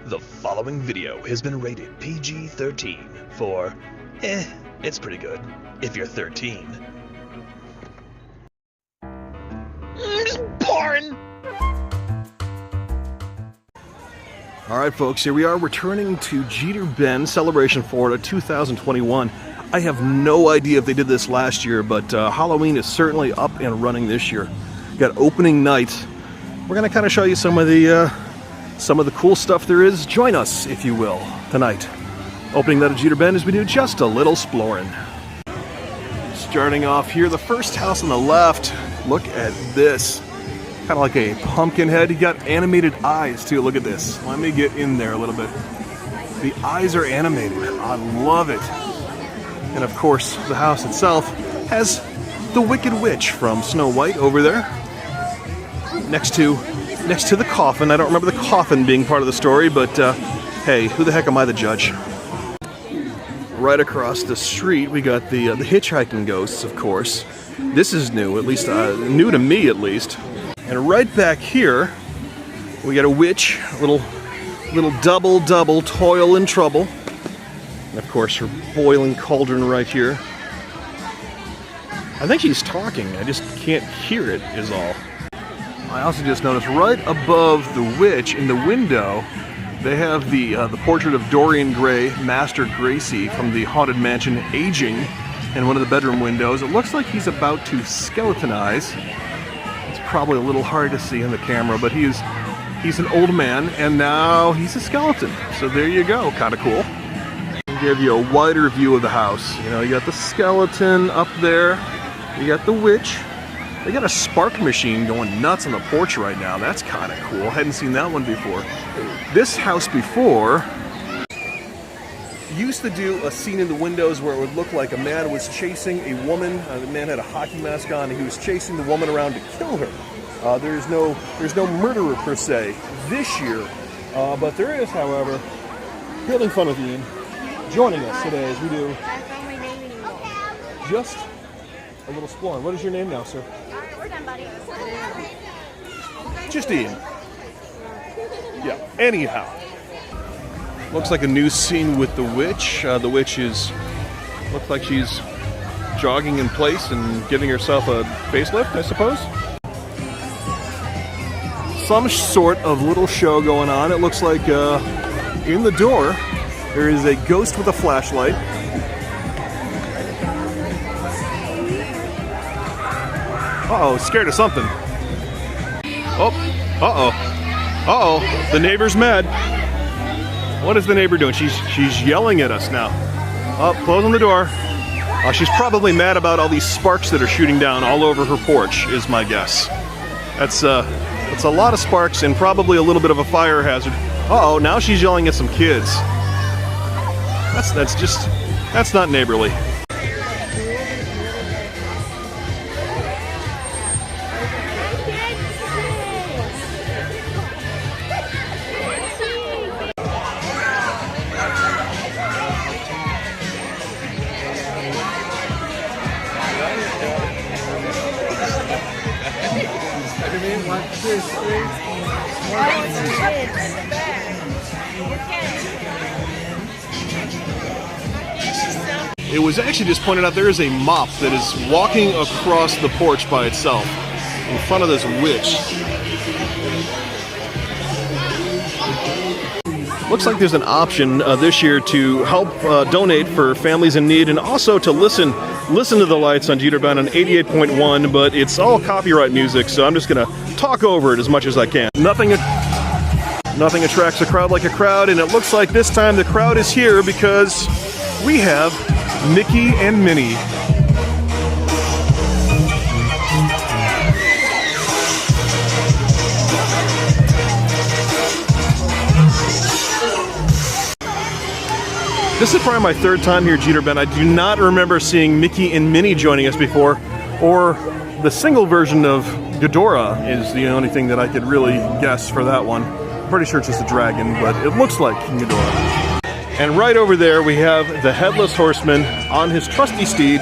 The following video has been rated PG-13 for, it's pretty good if you're 13. Splorin! Alright folks, here we are returning to Jeater Bend Celebration Florida 2021. I have no idea if they did this last year, but Halloween is certainly up and running this year. Got opening night. We're going to kind of show you some of the cool stuff there is. Join us, if you will, tonight. Opening night at Jeater Bend as we do just a little Splorin. Starting off here, the first house on the left. Look at this. Kind of like a pumpkin head. You got animated eyes too. Look at this. Let me get in there a little bit. The eyes are animated. I love it. And of course, the house itself has the Wicked Witch from Snow White over there. Next to the coffin. I don't remember the coffin being part of the story, but hey, who the heck am I to judge? Right across the street, we got the hitchhiking ghosts, of course. This is new, at least new to me, at least. And right back here, we got a witch, little double toil and trouble. And of course, her boiling cauldron right here. I think she's talking. I just can't hear it, is all. I also just noticed right above the witch in the window, they have the portrait of Dorian Gray, Master Gracie, from the Haunted Mansion, aging in one of the bedroom windows. It looks like he's about to skeletonize. It's probably a little hard to see in the camera, but he's an old man, and now he's a skeleton. So there you go, kind of cool. I'll give you a wider view of the house. You know, you got the skeleton up there, you got the witch. They got a spark machine going nuts on the porch right now. That's kind of cool. Hadn't seen that one before. This house before used to do a scene in the windows where it would look like a man was chasing a woman. The man had a hockey mask on, and he was chasing the woman around to kill her. There's no murderer per se this year, but there is, however, Building Fun with Ian joining us today as we do just a little Splorin. What is your name now, sir? We're done, buddy. Just Ian. Yeah, anyhow. Looks like a new scene with the witch. The witch looks like she's jogging in place and giving herself a facelift, I suppose. Some sort of little show going on. It looks like in the door there is a ghost with a flashlight. Uh-oh, scared of something. Oh, uh-oh, the neighbor's mad. What is the neighbor doing? She's yelling at us now. Oh, closing the door. She's probably mad about all these sparks that are shooting down all over her porch, is my guess. That's a lot of sparks and probably a little bit of a fire hazard. Uh-oh, now she's yelling at some kids. That's not neighborly. It was actually just pointed out there is a mop that is walking across the porch by itself in front of this witch. Looks like there's an option this year to help donate for families in need, and also to listen to the lights on Jeater Bend on 88.1, but it's all copyright music, so I'm just going to talk over it as much as I can. Nothing attracts a crowd like a crowd, and it looks like this time the crowd is here because we have Mickey and Minnie. This is probably my third time here at Jeater Bend. I do not remember seeing Mickey and Minnie joining us before, or the single version of Ghidorah is the only thing that I could really guess for that one. I'm pretty sure it's just a dragon, but it looks like Ghidorah. And right over there we have the Headless Horseman on his trusty steed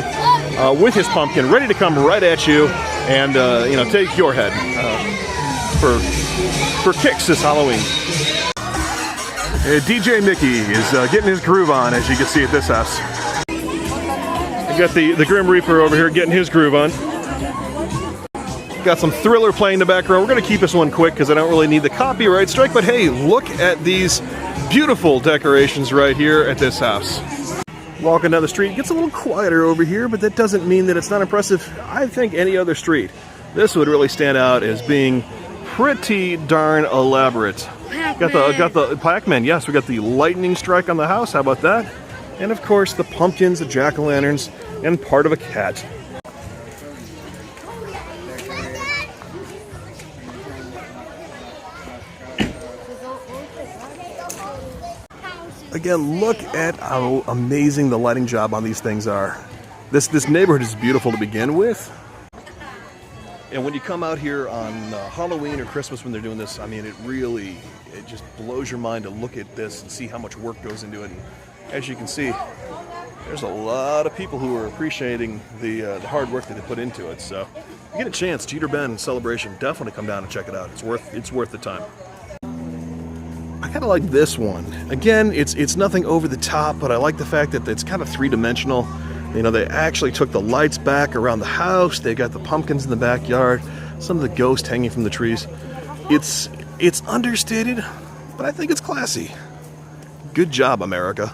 with his pumpkin, ready to come right at you and take your head for kicks this Halloween. DJ Mickey is getting his groove on, as you can see at this house. I got the Grim Reaper over here getting his groove on. Got some Thriller playing in the background. We're going to keep this one quick because I don't really need the copyright strike, but hey, look at these beautiful decorations right here at this house. Walking down the street, it gets a little quieter over here, but that doesn't mean that it's not impressive. I think any other street, this would really stand out as being pretty darn elaborate. Got the Pac-Man, yes, we got the lightning strike on the house, how about that? And of course the pumpkins, the jack-o'-lanterns, and part of a cat. Again, look at how amazing the lighting job on these things are. This neighborhood is beautiful to begin with. And when you come out here on Halloween or Christmas when they're doing this, I mean, it just blows your mind to look at this and see how much work goes into it. And as you can see, there's a lot of people who are appreciating the hard work that they put into it. So, if you get a chance, Jeater Bend Celebration, definitely come down and check it out. It's worth the time. I kind of like this one. Again, it's nothing over the top, but I like the fact that it's kind of three-dimensional. You know, they actually took the lights back around the house. They got the pumpkins in the backyard, some of the ghosts hanging from the trees. It's understated, but I think it's classy. Good job, America.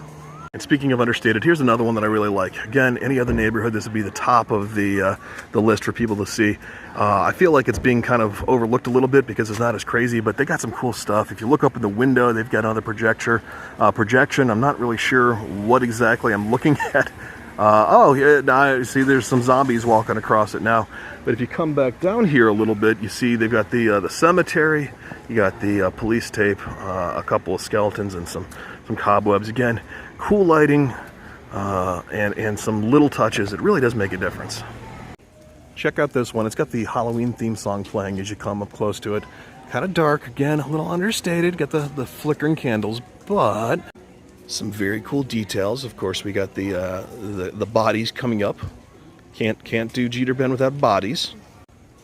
And speaking of understated, here's another one that I really like. Again, any other neighborhood, this would be the top of the list for people to see. I feel like it's being kind of overlooked a little bit because it's not as crazy, but they got some cool stuff. If you look up in the window, they've got another projection. I'm not really sure what exactly I'm looking at. Oh, yeah, I see there's some zombies walking across it now. But if you come back down here a little bit, you see they've got the cemetery, you got the police tape, a couple of skeletons, and some cobwebs. Again, cool lighting and some little touches. It really does make a difference. Check out this one. It's got the Halloween theme song playing as you come up close to it. Kind of dark, again, a little understated. Got the flickering candles, but some very cool details. Of course, we got the bodies coming up. Can't do Jeater Bend without bodies.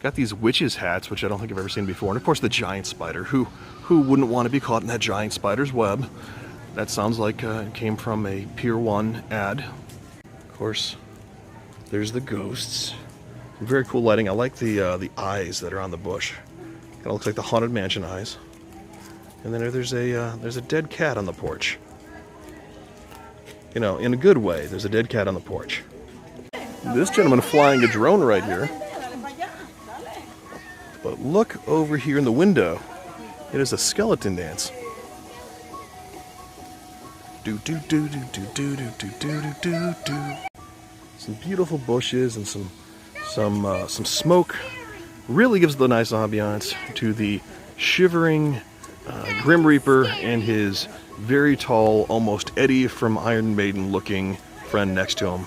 Got these witches' hats, which I don't think I've ever seen before. And of course, the giant spider. Who wouldn't want to be caught in that giant spider's web? That sounds like it came from a Pier 1 ad. Of course, there's the ghosts. Very cool lighting. I like the eyes that are on the bush. Kind of looks like the Haunted Mansion eyes. And then there's a dead cat on the porch. You know, in a good way, there's a dead cat on the porch. This gentleman flying a drone right here. But look over here in the window. It is a skeleton dance. Do do do do do do do do do do do. Some beautiful bushes and some smoke. Really gives the nice ambiance to the shivering Grim Reaper and his very tall, almost Eddie from Iron Maiden looking friend next to him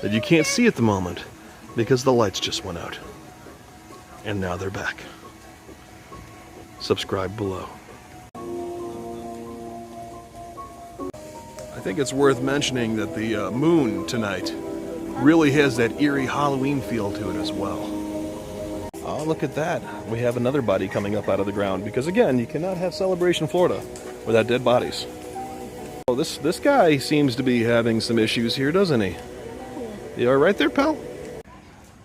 that you can't see at the moment because the lights just went out. And now they're back. Subscribe below. I think it's worth mentioning that the moon tonight really has that eerie Halloween feel to it as well. Oh, look at that. We have another body coming up out of the ground because, again, you cannot have Celebration Florida without dead bodies. Oh, this guy seems to be having some issues here, doesn't he? You all right there, pal?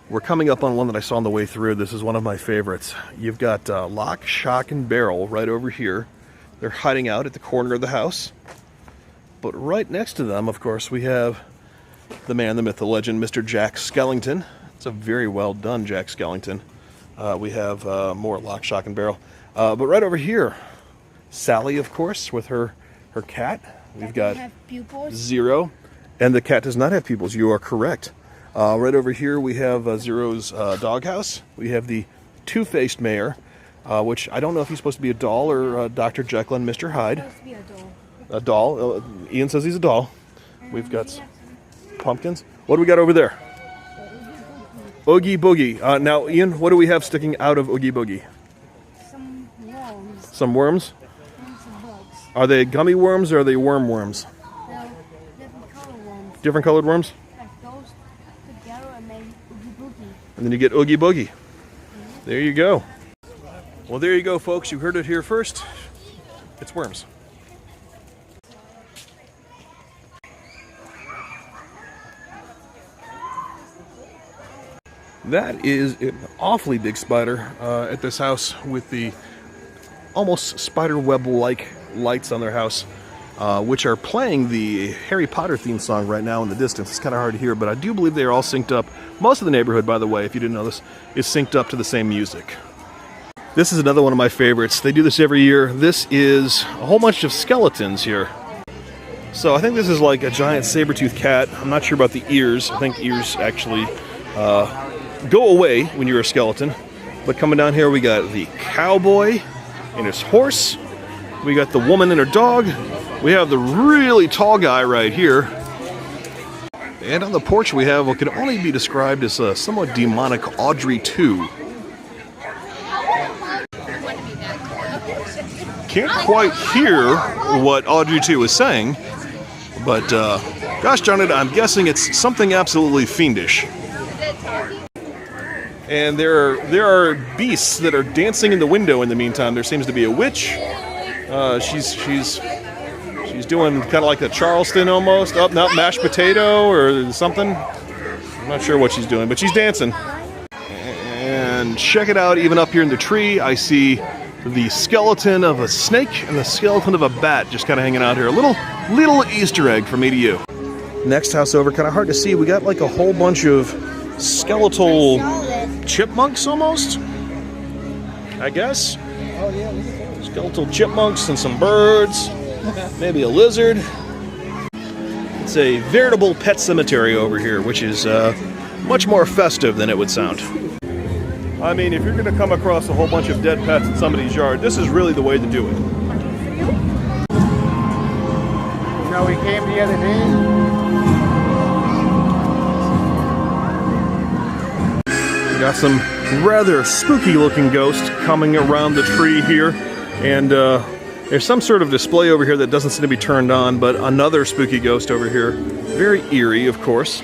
We're coming up on one that I saw on the way through. This is one of my favorites. You've got Lock, Shock, and Barrel right over here. They're hiding out at the corner of the house. But right next to them, of course, we have the man, the myth, the legend, Mr. Jack Skellington. It's a very well done Jack Skellington. We have more Lock, Shock, and Barrel. But right over here, Sally, of course, with her cat. We've got Zero. And the cat does not have pupils. You are correct. Right over here, we have Zero's doghouse. We have the two-faced mayor, which I don't know if he's supposed to be a doll or Dr. Jekyll and Mr. Hyde. Supposed to be a doll. A doll. Ian says he's a doll. We've got pumpkins. What do we got over there? Oogie Boogie. Now, Ian, what do we have sticking out of Oogie Boogie? Some worms. Some worms? And some bugs. Are they gummy worms or are they worms? They're different color worms. Different colored worms? Like those together and make Oogie Boogie. And then you get Oogie Boogie. There you go. Well, there you go, folks. You heard it here first. It's worms. That is an awfully big spider at this house with the almost spider web-like lights on their house, which are playing the Harry Potter theme song right now in the distance. It's kind of hard to hear, but I do believe they are all synced up. Most of the neighborhood, by the way, if you didn't know this, is synced up to the same music. This is another one of my favorites. They do this every year. This is a whole bunch of skeletons here. So I think this is like a giant saber-toothed cat. I'm not sure about the ears. I think ears actually go away when you're a skeleton. But coming down here, we got the cowboy and his horse. We got the woman and her dog. We have the really tall guy right here. And on the porch we have what can only be described as a somewhat demonic Audrey 2. Can't quite hear what Audrey 2 is saying, but gosh darn it, I'm guessing it's something absolutely fiendish. And there are beasts that are dancing in the window in the meantime. There seems to be a witch. She's doing kind of like a Charleston almost. Oh, not mashed potato or something. I'm not sure what she's doing, but she's dancing. And check it out, even up here in the tree, I see the skeleton of a snake and the skeleton of a bat just kind of hanging out here. A little Easter egg from me to you. Next house over, kind of hard to see. We got like a whole bunch of skeletal chipmunks almost, I guess. Skeletal chipmunks and some birds, maybe a lizard. It's a veritable pet cemetery over here, which is much more festive than it would sound. I mean, if you're going to come across a whole bunch of dead pets in somebody's yard, this is really the way to do it. You know, we came the other day. We got some rather spooky looking ghosts coming around the tree here, and there's some sort of display over here that doesn't seem to be turned on, but another spooky ghost over here. Very eerie, of course.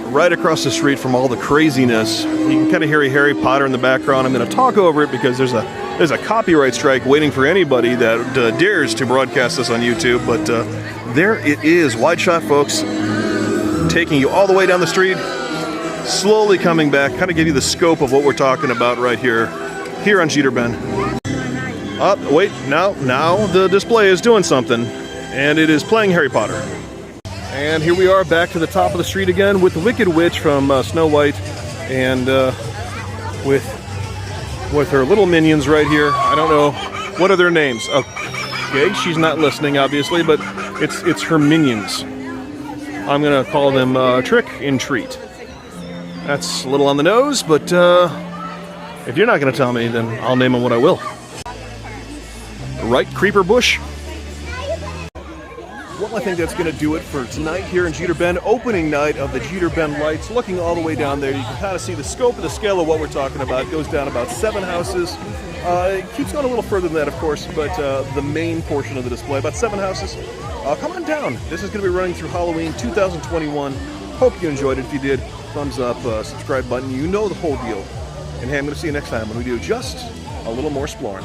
Right across the street from all the craziness, you can kind of hear Harry Potter in the background. I'm going to talk over it because there's a copyright strike waiting for anybody that dares to broadcast this on YouTube, but there it is, wide shot, folks, taking you all the way down the street, slowly coming back, kind of give you the scope of what we're talking about right here on Jeater Bend. Wait, now the display is doing something, and it is playing Harry Potter. And here we are back to the top of the street again with the Wicked Witch from Snow White, and with her little minions right here. I don't know, what are their names? Okay, she's not listening obviously, but it's her minions. I'm gonna call them Trick and Treat. That's a little on the nose, but if you're not gonna tell me, then I'll name them what I will. Right, Creeper Bush? Well, I think that's going to do it for tonight here in Jeater Bend. Opening night of the Jeater Bend lights. Looking all the way down there, you can kind of see the scope and the scale of what we're talking about. It goes down about 7 houses. It keeps going a little further than that, of course, but the main portion of the display, about 7 houses. Come on down. This is going to be running through Halloween 2021. Hope you enjoyed it. If you did, thumbs up, subscribe button. You know the whole deal. And hey, I'm going to see you next time when we do just a little more Splorin.